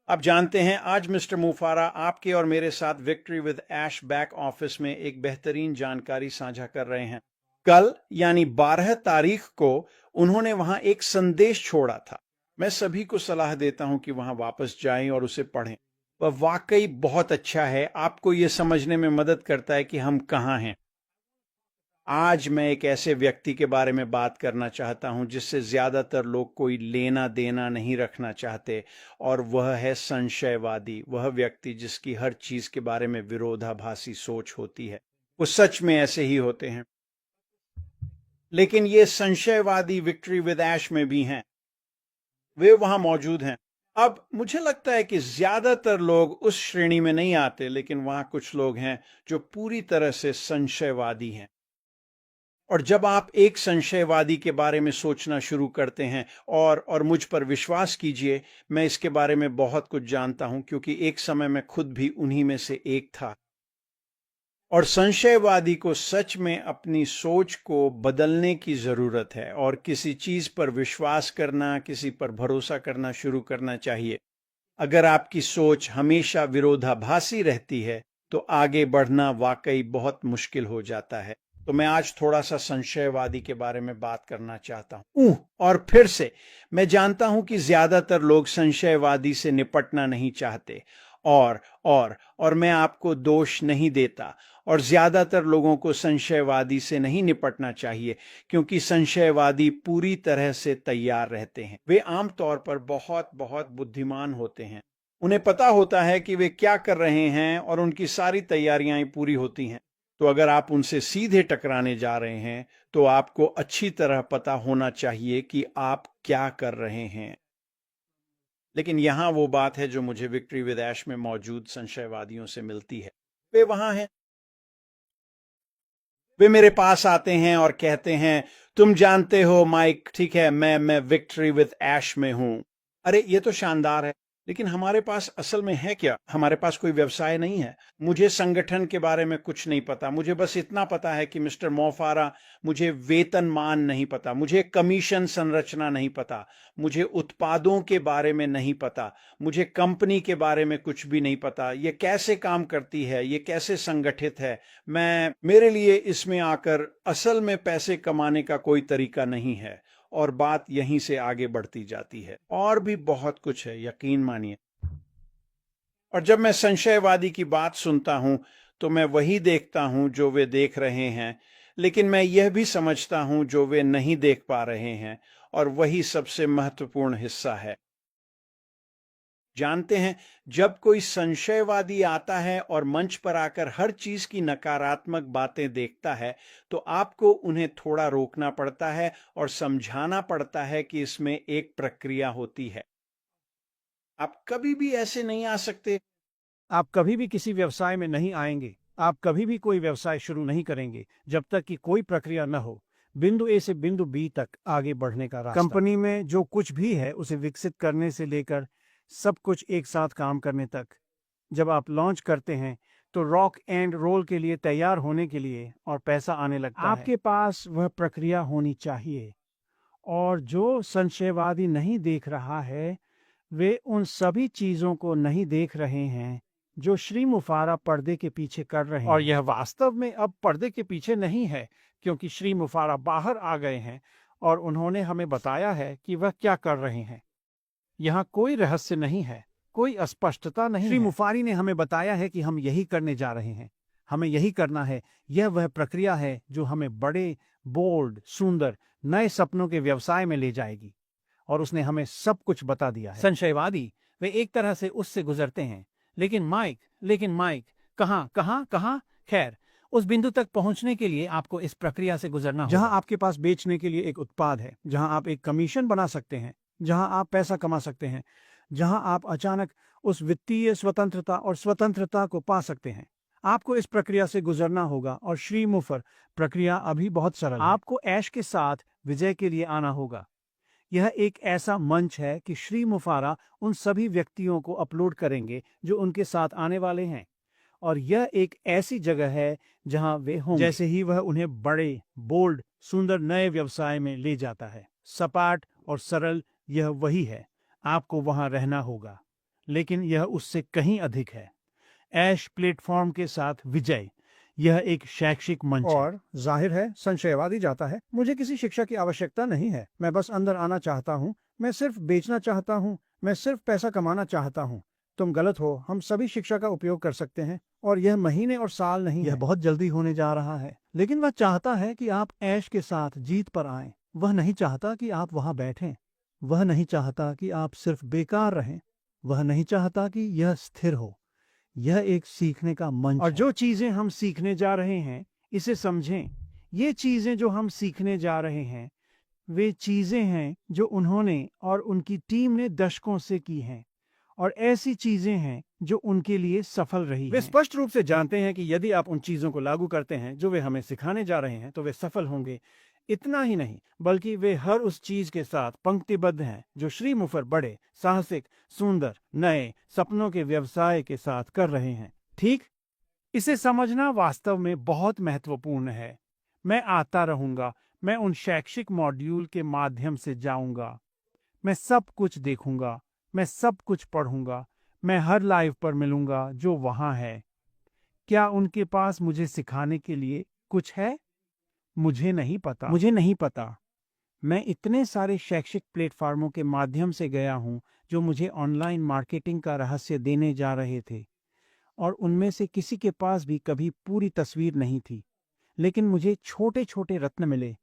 आप जानते हैं, आज मिस्टर मुफारा आपके और मेरे साथ Victory with Ash back office में एक बेहतरीन जानकारी साझा कर रहे हैं। कल यानी 12 तारीख को उन्होंने वहां एक संदेश छोड़ा था। मैं सभी को सलाह देता हूं कि वहां वापस जाएं और उसे पढ़ें। वह वाकई बहुत अच्छा है, आपको यह समझने में मदद करता है कि हम कहां हैं। आज मैं एक ऐसे व्यक्ति के बारे में बात करना चाहता हूं जिससे ज्यादातर लोग कोई लेना देना नहीं रखना चाहते, और वह है संशयवादी। वह व्यक्ति जिसकी हर चीज के बारे में विरोधाभासी सोच होती है। वो सच में ऐसे ही होते हैं, लेकिन ये संशयवादी विक्ट्री विद ऐश में भी हैं। वे वहां मौजूद हैं। अब मुझे लगता है कि ज्यादातर लोग उस श्रेणी में नहीं आते, लेकिन वहां कुछ लोग हैं जो पूरी तरह से संशयवादी हैं। और जब आप एक संशयवादी के बारे में सोचना शुरू करते हैं, और मुझ पर विश्वास कीजिए, मैं इसके बारे में बहुत कुछ जानता हूं, क्योंकि एक समय मैं खुद भी उन्हीं में से एक था। और संशयवादी को सच में अपनी सोच को बदलने की जरूरत है और किसी चीज पर विश्वास करना, किसी पर भरोसा करना शुरू करना चाहिए। अगर आपकी सोच हमेशा विरोधाभासी रहती है तो आगे बढ़ना वाकई बहुत मुश्किल हो जाता है। तो मैं आज थोड़ा सा संशयवादी के बारे में बात करना चाहता हूं। और फिर से मैं जानता हूं कि ज्यादातर लोग संशयवादी से निपटना नहीं चाहते, और मैं आपको दोष नहीं देता। और ज्यादातर लोगों को संशयवादी से नहीं निपटना चाहिए, क्योंकि संशयवादी पूरी तरह से तैयार रहते हैं। वे आमतौर पर बहुत बहुत बुद्धिमान होते हैं। उन्हें पता होता है कि वे क्या कर रहे हैं और उनकी सारी तैयारियां पूरी होती हैं। तो अगर आप उनसे सीधे टकराने जा रहे हैं तो आपको अच्छी तरह पता होना चाहिए कि आप क्या कर रहे हैं। लेकिन यहां वो बात है जो मुझे विक्ट्री विद ऐश में मौजूद संशयवादियों से मिलती है। वे वहां हैं। वे मेरे पास आते हैं और कहते हैं, तुम जानते हो माइक, ठीक है, मैं विक्ट्री विद ऐश में हूं। अरे ये तो शानदार है, लेकिन हमारे पास असल में है क्या? हमारे पास कोई व्यवसाय नहीं है। मुझे संगठन के बारे में कुछ नहीं पता। मुझे बस इतना पता है कि मिस्टर मोफारा, मुझे वेतनमान नहीं पता, मुझे कमीशन संरचना नहीं पता, मुझे उत्पादों के बारे में नहीं पता, मुझे कंपनी के बारे में कुछ भी नहीं पता। ये कैसे काम करती है, ये कैसे संगठित है। मेरे लिए इसमें आकर असल में पैसे कमाने का कोई तरीका नहीं है। और बात यहीं से आगे बढ़ती जाती है। और भी बहुत कुछ है, यकीन मानिए। और जब मैं संशयवादी की बात सुनता हूं तो मैं वही देखता हूं जो वे देख रहे हैं, लेकिन मैं यह भी समझता हूं जो वे नहीं देख पा रहे हैं, और वही सबसे महत्वपूर्ण हिस्सा है। जानते हैं, जब कोई संशयवादी आता है और मंच पर आकर हर चीज की नकारात्मक बातें देखता है, तो आपको उन्हें थोड़ा रोकना पड़ता है और समझाना पड़ता है कि इसमें एक प्रक्रिया होती है। आप कभी भी ऐसे नहीं आ सकते। आप कभी भी किसी व्यवसाय में नहीं आएंगे, आप कभी भी कोई व्यवसाय शुरू नहीं करेंगे जब तक कि कोई प्रक्रिया न हो। बिंदु ए से बिंदु बी तक आगे बढ़ने का रास्ता। कंपनी में जो कुछ भी है उसे विकसित करने से लेकर सब कुछ एक साथ काम करने तक। जब आप लॉन्च करते हैं तो रॉक एंड रोल के लिए तैयार होने के लिए और पैसा आने लगता है। आपके पास वह प्रक्रिया होनी चाहिए। और जो संशयवादी नहीं देख रहा है, वे उन सभी चीजों को नहीं देख रहे हैं जो श्री मुफारा पर्दे के पीछे कर रहे हैं। और यह वास्तव में अब पर्दे के पीछे नहीं है, क्योंकि श्री मुफारा बाहर आ गए हैं और उन्होंने हमें बताया है कि वह क्या कर रहे हैं। यहाँ कोई रहस्य नहीं है, कोई अस्पष्टता नहीं। श्री मुफारी ने हमें बताया है कि हम यही करने जा रहे हैं, हमें यही करना है। यह वह प्रक्रिया है जो हमें बड़े, बोल्ड, सुंदर, नए सपनों के व्यवसाय में ले जाएगी। और उसने हमें सब कुछ बता दिया है। संशयवादी वे एक तरह से उससे गुजरते हैं, लेकिन माइक कहाँ कहाँ कहाँ? खैर, उस बिंदु तक पहुंचने के लिए आपको इस प्रक्रिया से गुजरना होगा जहां आपके पास बेचने के लिए एक उत्पाद है, जहां आप एक कमीशन बना सकते हैं, जहां आप पैसा कमा सकते हैं, जहां आप अचानक उस वित्तीय स्वतंत्रता और स्वतंत्रता को पा सकते हैं। आपको इस प्रक्रिया से गुजरना होगा। और श्री मुफर, प्रक्रिया अभी बहुत सरल है। आपको ऐश के साथ विजय के लिए आना होगा। यह एक ऐसा मंच है कि श्री मुफारा उन सभी व्यक्तियों को अपलोड करेंगे जो उनके साथ आने वाले हैं। और यह एक ऐसी जगह है जहां वे होंगे। जैसे ही वह उन्हें बड़े, बोल्ड, सुंदर नए व्यवसाय में ले जाता है, सपाट और सरल, यह वही है। आपको वहां रहना होगा। लेकिन यह उससे कहीं अधिक है। ऐश प्लेटफॉर्म के साथ विजय, यह एक शैक्षिक मंच है। और जाहिर है संशयवादी जाता है, मुझे किसी शिक्षा की आवश्यकता नहीं है, मैं बस अंदर आना चाहता हूँ, मैं सिर्फ बेचना चाहता हूँ, मैं सिर्फ पैसा कमाना चाहता हूँ। तुम गलत हो, हम सभी शिक्षा का उपयोग कर सकते हैं, और यह महीने और साल नहीं, यह बहुत जल्दी होने जा रहा है। लेकिन वह चाहता है कि आप ऐश के साथ जीत पर आएं। वह नहीं चाहता कि आप वहां बैठें, वह नहीं चाहता कि आप सिर्फ बेकार रहें, वह नहीं चाहता कि यह स्थिर हो। यह एक सीखने का मंच और जो चीजें हम सीखने जा रहे हैं, इसे समझें, ये चीजें जो हम सीखने जा रहे हैं वे चीजें हैं जो उन्होंने और उनकी टीम ने दशकों से की हैं, और ऐसी चीजें हैं जो उनके लिए सफल रही हैं। वे स्पष्ट रूप से जानते हैं कि यदि आप उन चीजों को लागू करते हैं जो वे हमें सिखाने जा रहे हैं तो वे सफल होंगे। इतना ही नहीं, बल्कि वे हर उस चीज के साथ पंक्तिबद्ध हैं जो श्री मुफर बड़े साहसिक सुंदर नए सपनों के व्यवसाय के साथ कर रहे हैं। ठीक, इसे समझना वास्तव में बहुत महत्वपूर्ण है। मैं आता रहूंगा, मैं उन शैक्षिक मॉड्यूल के माध्यम से जाऊंगा, मैं सब कुछ देखूंगा, मैं सब कुछ पढ़ूंगा, मैं हर लाइव पर मिलूंगा जो वहां है। क्या उनके पास मुझे सिखाने के लिए कुछ है? मुझे नहीं पता, मुझे नहीं पता। मैं इतने सारे शैक्षिक प्लेटफॉर्मों के माध्यम से गया हूं जो मुझे ऑनलाइन मार्केटिंग का रहस्य देने जा रहे थे, और उनमें से किसी के पास भी कभी पूरी तस्वीर नहीं थी, लेकिन मुझे छोटे छोटे रत्न मिले।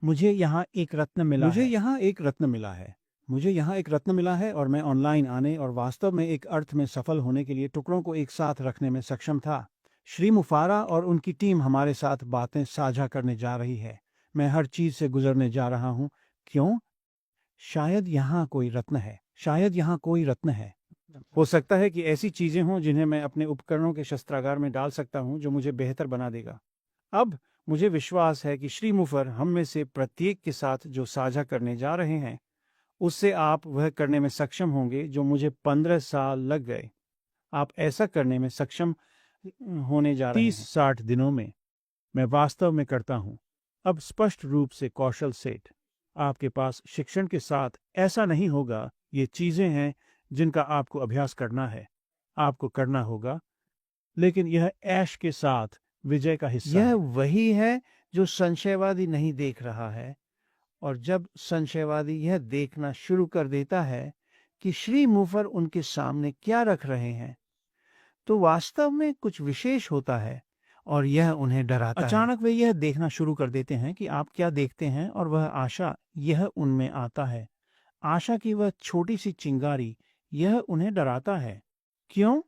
मुझे यहाँ एक रत्न मिला मुझे है। यहाँ एक रत्न मिला है। मुझे यहाँ एक रत्न मिला है, और मैं ऑनलाइन आने और वास्तव में एक अर्थ में सफल होने के लिए टुकड़ों को एक साथ रखने में सक्षम था। श्री मुफारा और उनकी टीम हमारे साथ बातें साझा करने जा रही है। मैं हर चीज से गुजरने जा रहा हूँ। क्यों? शायद यहाँ कोई रत्न है, शायद यहाँ कोई रत्न है। हो सकता है कि ऐसी चीजें हों जिन्हें मैं अपने उपकरणों के शस्त्रागार में डाल सकता हूँ, जो मुझे बेहतर बना देगा। अब मुझे विश्वास है कि श्री मुफर हम में से प्रत्येक के साथ जो साझा करने जा रहे हैं, उससे आप वह करने में सक्षम होंगे जो मुझे 15 साल लग गए। आप ऐसा करने में सक्षम होने जा रहे हैं 30-60 दिनों में। मैं वास्तव में करता हूँ। अब स्पष्ट रूप से कौशल सेट, आपके पास शिक्षण के साथ ऐसा नहीं होगा। ये चीजें हैं जिनका आपको अभ्यास करना है, आपको करना होगा, लेकिन यह ऐश के साथ विजय का हिस्सा यह वही है जो संशयवादी नहीं देख रहा है। और जब संशयवादी यह देखना शुरू कर देता है कि श्री मुफर उनके सामने क्या रख रहे हैं, तो वास्तव में कुछ विशेष होता है, और यह उन्हें डराता है। अचानक वे यह देखना शुरू कर देते हैं कि आप क्या देखते हैं, और वह आशा, यह उनमें आता है। आशा की वह छोटी सी चिंगारी, यह उन्हें डराता है। क्यों?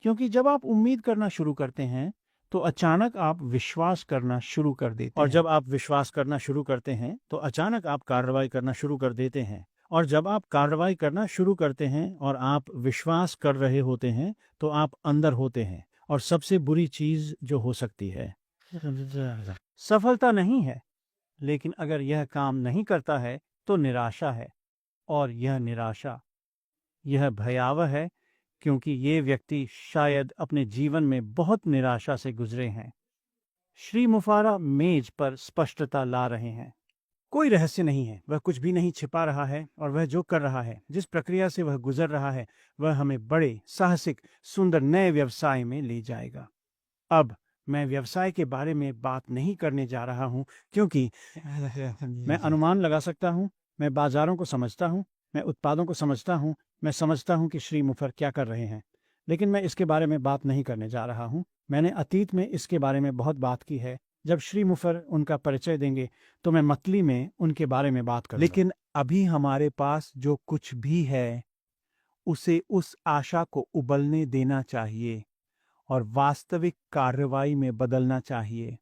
क्योंकि जब आप उम्मीद करना शुरू करते हैं तो अचानक आप विश्वास करना शुरू कर देते हैं, और जब आप विश्वास करना शुरू करते हैं तो अचानक आप कार्रवाई करना शुरू कर देते हैं, और जब आप कार्रवाई करना शुरू करते हैं और आप विश्वास कर रहे होते हैं तो आप अंदर होते हैं। और सबसे बुरी चीज जो हो सकती है सफलता नहीं है, लेकिन अगर यह काम नहीं करता है तो निराशा है, और यह निराशा, यह भयावह है, क्योंकि ये व्यक्ति शायद अपने जीवन में बहुत निराशा से गुजरे हैं। श्री मुफारा मेज पर स्पष्टता ला रहे हैं। कोई रहस्य नहीं है, वह कुछ भी नहीं छिपा रहा है, और वह जो कर रहा है, जिस प्रक्रिया से वह गुजर रहा है, वह हमें बड़े साहसिक सुंदर नए व्यवसाय में ले जाएगा। अब मैं व्यवसाय के बारे में बात नहीं करने जा रहा हूं, क्योंकि मैं अनुमान लगा सकता हूं, मैं बाजारों को समझता हूं, मैं उत्पादों को समझता हूं, मैं समझता हूं कि श्री मुफर क्या कर रहे हैं, लेकिन मैं इसके बारे में बात नहीं करने जा रहा हूं। मैंने अतीत में इसके बारे में बहुत बात की है। जब श्री मुफर उनका परिचय देंगे तो मैं मतली में उनके बारे में बात करूंगा। लेकिन अभी हमारे पास जो कुछ भी है उसे उस आशा को उबलने देना चाहिए और वास्तविक कार्रवाई में बदलना चाहिए,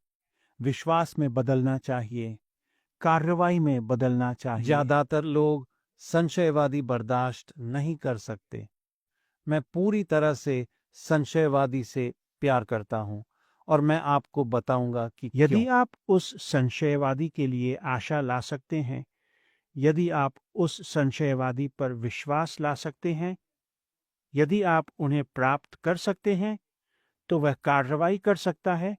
विश्वास में बदलना चाहिए, कार्रवाई में बदलना चाहिए। ज्यादातर लोग संशयवादी बर्दाश्त नहीं कर सकते। मैं पूरी तरह से संशयवादी से प्यार करता हूं, और मैं आपको बताऊंगा कि यदि आप उस संशयवादी के लिए आशा ला सकते हैं, यदि आप उस संशयवादी पर विश्वास ला सकते हैं, यदि आप उन्हें प्राप्त कर सकते हैं, तो वह कार्रवाई कर सकता है।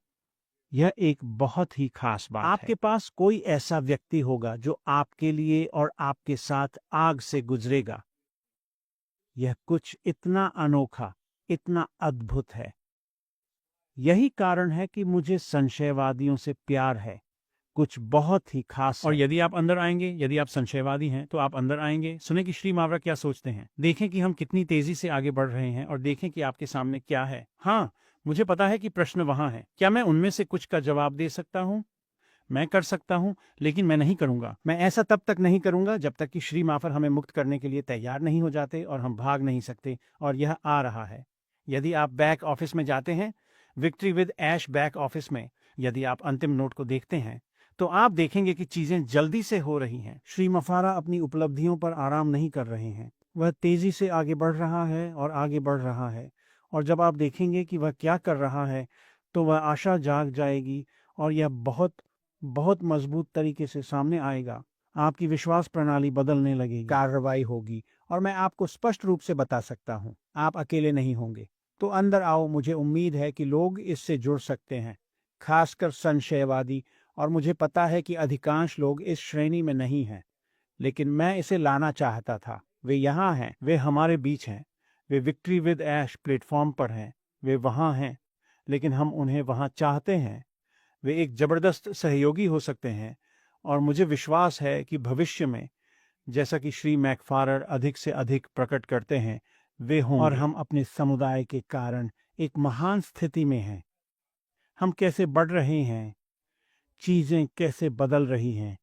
यह एक बहुत ही खास बात है। आपके पास कोई ऐसा व्यक्ति होगा जो आपके लिए और आपके साथ आग से गुजरेगा। यह कुछ इतना अनोखा, इतना अद्भुत है। यही कारण है कि मुझे संशयवादियों से प्यार है। कुछ बहुत ही खास और है। यदि आप अंदर आएंगे, यदि आप संशयवादी हैं, तो आप अंदर आएंगे, सुने कि श्री मावरा क्या सोचते हैं, देखें कि हम कितनी तेजी से आगे बढ़ रहे हैं और देखें कि आपके सामने क्या है। हाँ, मुझे पता है कि प्रश्न वहां है। क्या मैं उनमें से कुछ का जवाब दे सकता हूँ? मैं कर सकता हूँ, लेकिन मैं नहीं करूंगा। मैं ऐसा तब तक नहीं करूंगा जब तक कि श्री माफर हमें मुक्त करने के लिए तैयार नहीं हो जाते और हम भाग नहीं सकते। और यह आ रहा है। यदि आप बैक ऑफिस में जाते हैं, Victory with Ash back office में, यदि आप अंतिम नोट को देखते हैं, तो आप देखेंगे कि चीजें जल्दी से हो रही हैं। श्री मफारा अपनी उपलब्धियों पर आराम नहीं कर रहे हैं। वह तेजी से आगे बढ़ रहा है और आगे बढ़ रहा है। और जब आप देखेंगे कि वह क्या कर रहा है, तो वह आशा जाग जाएगी और यह बहुत बहुत मजबूत तरीके से सामने आएगा। आपकी विश्वास प्रणाली बदलने लगेगी, कार्रवाई होगी। और मैं आपको स्पष्ट रूप से बता सकता हूँ, आप अकेले नहीं होंगे। तो अंदर आओ, मुझे उम्मीद है कि लोग इससे जुड़ सकते हैं, खासकर संशयवादी। और मुझे पता है कि अधिकांश लोग इस श्रेणी में नहीं हैं, लेकिन मैं इसे लाना चाहता था। वे यहाँ हैं, वे हमारे बीच हैं, वे विक्ट्री विद ऐश प्लेटफॉर्म पर हैं, वे वहाँ हैं, लेकिन हम उन्हें वहाँ चाहते हैं। वे एक जबरदस्त सहयोगी हो सकते हैं। और मुझे विश्वास है कि भविष्य में, जैसा कि श्री मैकफारर अधिक से अधिक प्रकट करते हैं, वे होंगे। और हम अपने समुदाय के कारण एक महान स्थिति में हैं। हम कैसे बढ़ रहे हैं, चीजें कैसे बदल रही हैं,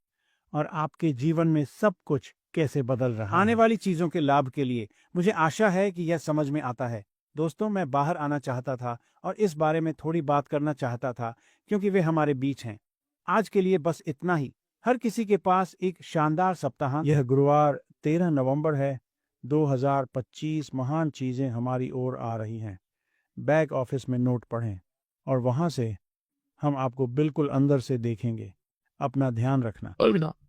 और आपके जीवन में सब कुछ कैसे बदल रहा है। आने वाली चीजों के लाभ के लिए मुझे आशा है कि यह समझ में आता है। दोस्तों, मैं बाहर आना चाहता था और इस बारे में थोड़ी बात करना चाहता था, क्योंकि वे हमारे बीच हैं। आज के लिए बस इतना ही। हर किसी के पास एक शानदार सप्ताह। यह गुरुवार 13 नवंबर है, 2025। महान चीजें हमारी ओर आ रही हैं। बैक ऑफिस में नोट पढ़ें और वहां से हम आपको बिल्कुल अंदर से देखेंगे। अपना ध्यान रखना। Olvida.